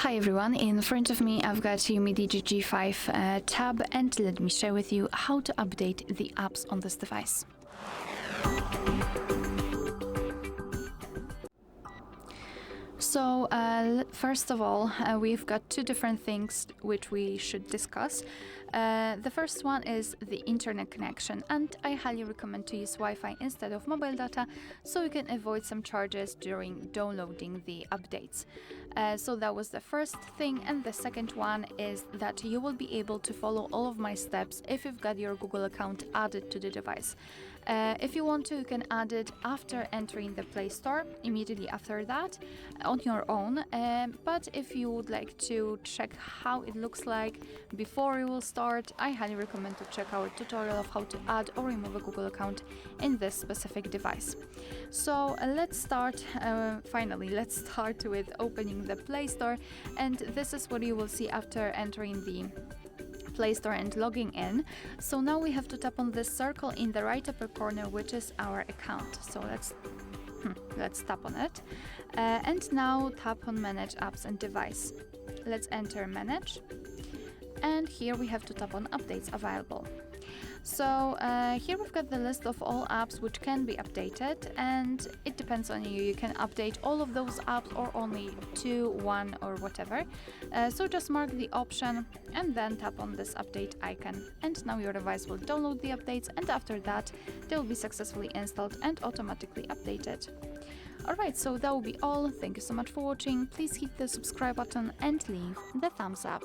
Hi everyone, in front of me I've got UMIDIGI G5 Tab, and let me share with you how to update the apps on this device. So first of all, we've got two different things which we should discuss. The first one is the internet connection, and I highly recommend to use Wi-Fi instead of mobile data so you can avoid some charges during downloading the updates. So that was the first thing, and the second one is that you will be able to follow all of my steps if you've got your Google account added to the device. If you want to, you can add it after entering the Play Store, immediately after that, on your own. But if you would like to check how it looks like before you will start, I highly recommend to check our tutorial of how to add or remove a Google account in this specific device. So let's start with opening the Play Store, and this is what you will see after entering the Play Store and logging in. So now we have to tap on this circle in the right upper corner, which is our account. So let's tap on it, and now tap on Manage Apps and Device. Let's enter Manage, and here we have to tap on Updates Available. So here we've got the list of all apps which can be updated, and it depends on you. You can update all of those apps or only 2, 1 or whatever. So just mark the option and then tap on this update icon, and now your device will download the updates, and after that they will be successfully installed and automatically updated. Alright, so that will be all. Thank you so much for watching. Please hit the subscribe button and leave the thumbs up.